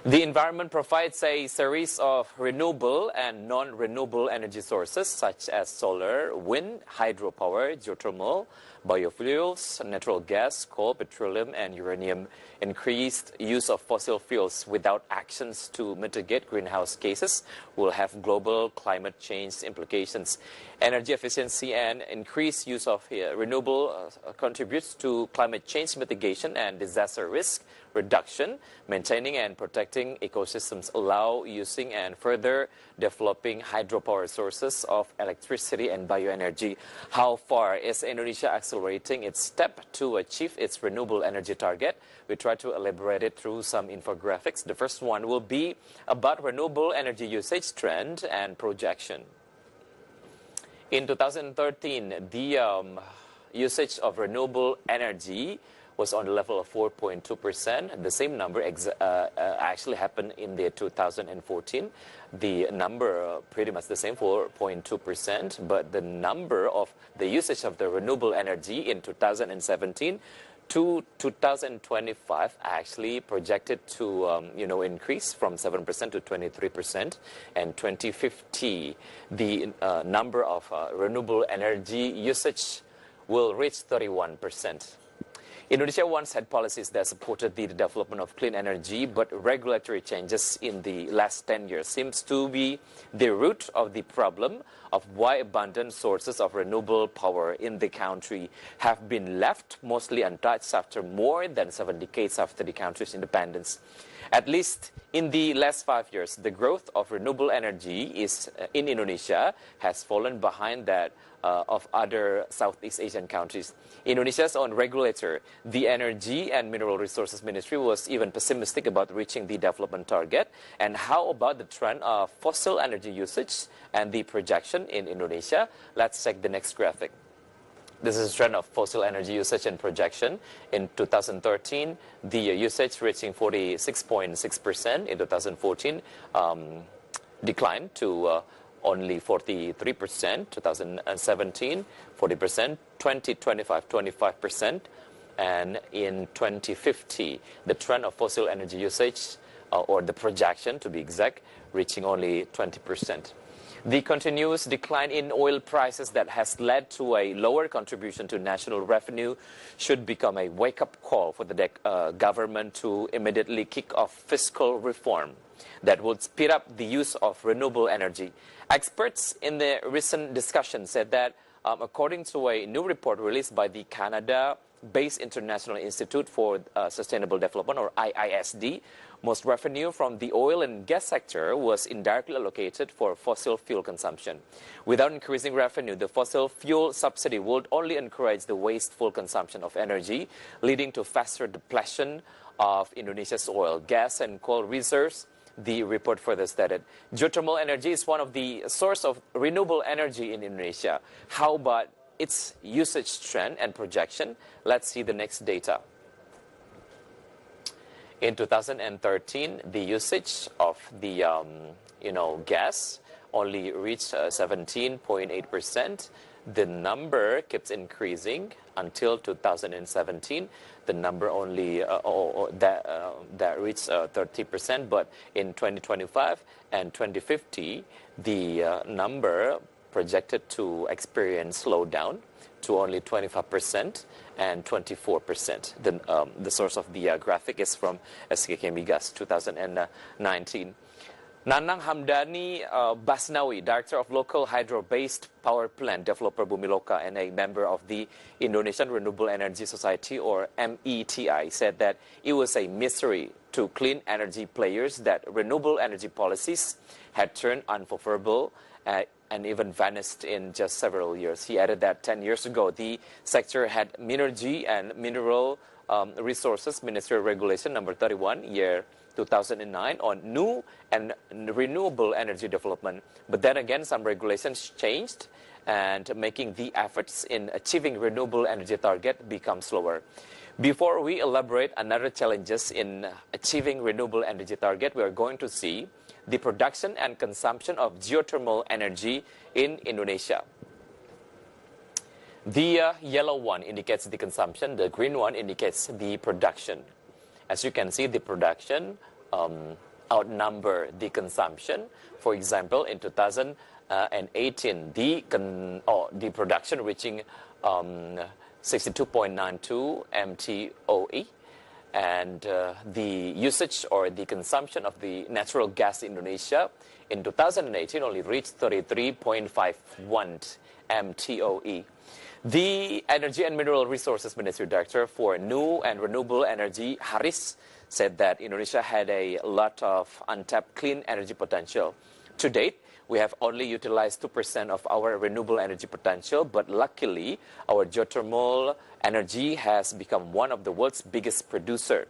The environment provides a series of renewable and non-renewable energy sources such as solar, wind, hydropower, geothermal, biofuels, natural gas, coal, petroleum, and uranium. Increased use of fossil fuels without actions to mitigate greenhouse gases will have global climate change implications. Energy efficiency and increased use of renewable contributes to climate change mitigation and disaster risk reduction. Maintaining and protecting ecosystems allow using and further developing hydropower sources of electricity and bioenergy. How far is Indonesia accelerating its step to achieve its renewable energy target? We try to elaborate it through some infographics. The first one will be about renewable energy usage trend and projection. In 2013, the usage of renewable energy was on the level of 4.2%. The same number actually happened in the 2014. The number pretty much the same, 4.2%, but the number of the usage of the renewable energy in 2017 to 2025 actually projected to increase from 7% to 23%, and 2050 the number of renewable energy usage will reach 31%. Indonesia once had policies that supported the development of clean energy, but regulatory changes in the last 10 years seems to be the root of the problem of why abundant sources of renewable power in the country have been left mostly untouched after more than 7 decades after the country's independence. At least in the last 5 years, the growth of renewable energy in Indonesia has fallen behind that of other Southeast Asian countries. Indonesia's own regulator, the Energy and Mineral Resources Ministry, was even pessimistic about reaching the development target. And how about the trend of fossil energy usage and the projection in Indonesia? Let's check the next graphic. This is a trend of fossil energy usage and projection. In 2013, the usage reaching 46.6%. In 2014, declined to only 43%. 2017, 40%. 2025, 25%. And in 2050, the trend of fossil energy usage, or the projection to be exact, reaching only 20%. The continuous decline in oil prices that has led to a lower contribution to national revenue should become a wake-up call for the government to immediately kick off fiscal reform that would speed up the use of renewable energy. Experts in the recent discussion said that according to a new report released by the Canada-based International Institute for Sustainable Development, or IISD, most revenue from the oil and gas sector was indirectly allocated for fossil fuel consumption. Without increasing revenue, the fossil fuel subsidy would only encourage the wasteful consumption of energy, leading to faster depletion of Indonesia's oil, gas, and coal reserves. The report further stated, geothermal energy is one of the source of renewable energy in Indonesia. How about its usage trend and projection? Let's see the next data. In 2013, the usage of the gas only reached 17.8%. The number keeps increasing until 2017. The number only that reached 30%. But in 2025 and 2050, the number projected to experience slowdown to only 25% and 24%. The source of the graphic is from SKK Migas 2019. Nanang Hamdani Basnawi, Director of Local Hydro-Based Power Plant Developer Bumiloka and a member of the Indonesian Renewable Energy Society, or METI, said that it was a mystery to clean energy players that renewable energy policies had turned unfavorable and even vanished in just several years. He added that 10 years ago, the sector had Minergy and Mineral Resources Ministerial Regulation number 31, year 2009 on new and renewable energy development. But then again, some regulations changed and making the efforts in achieving renewable energy target become slower. Before we elaborate another challenges in achieving renewable energy target, we are going to see the production and consumption of geothermal energy in Indonesia. The yellow one indicates the consumption, the green one indicates the production. As you can see, the production outnumber the consumption. For example, in 2018, the production reaching 62.92 MTOE, and the usage or the consumption of the natural gas in Indonesia in 2018 only reached 33.51 MTOE. The Energy and Mineral Resources Ministry Director for New and Renewable Energy, Haris, said that Indonesia had a lot of untapped clean energy potential. To date, we have only utilized 2% of our renewable energy potential, but luckily, our geothermal energy has become one of the world's biggest producer.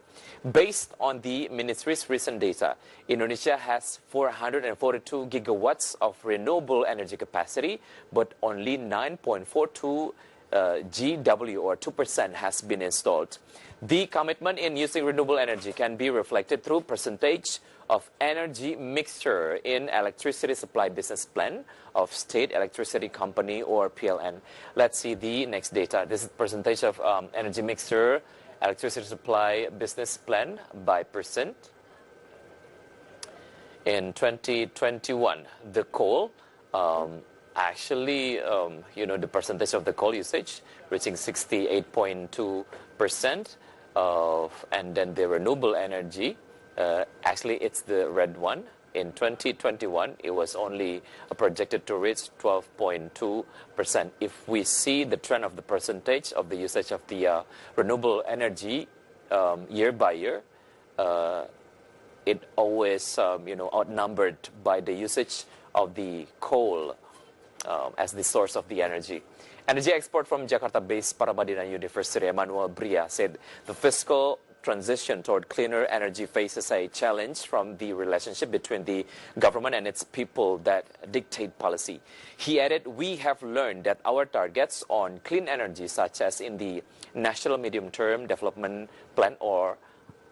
Based on the ministry's recent data, Indonesia has 442 gigawatts of renewable energy capacity, but only 9.42 GW or 2% has been installed. The commitment in using renewable energy can be reflected through percentage of energy mixture in electricity supply business plan of State Electricity Company or PLN. Let's see the next data. This is percentage of energy mixture electricity supply business plan by percent. In 2021, the coal, the percentage of the coal usage reaching 68.2%, and then the renewable energy, actually it's the red one. In 2021, it was only projected to reach 12.2%. If we see the trend of the percentage of the usage of the renewable energy year by year, it always outnumbered by the usage of the coal as the source of the energy. Energy expert from Jakarta-based Paramadina University, Emmanuel Bria, said the fiscal transition toward cleaner energy faces a challenge from the relationship between the government and its people that dictate policy. He added, we have learned that our targets on clean energy, such as in the National Medium-Term Development Plan or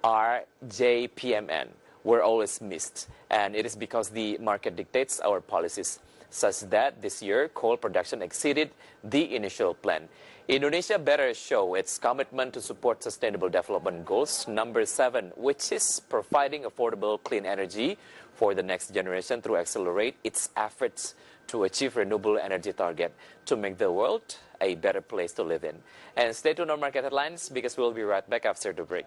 RJPMN, were always missed. And it is because the market dictates our policies, such that this year coal production exceeded the initial plan. Indonesia better show its commitment to support Sustainable Development Goals number 7, which is providing affordable clean energy for the next generation through accelerate its efforts to achieve renewable energy target to make the world a better place to live in. And stay tuned on Market Headlines because we'll be right back after the break.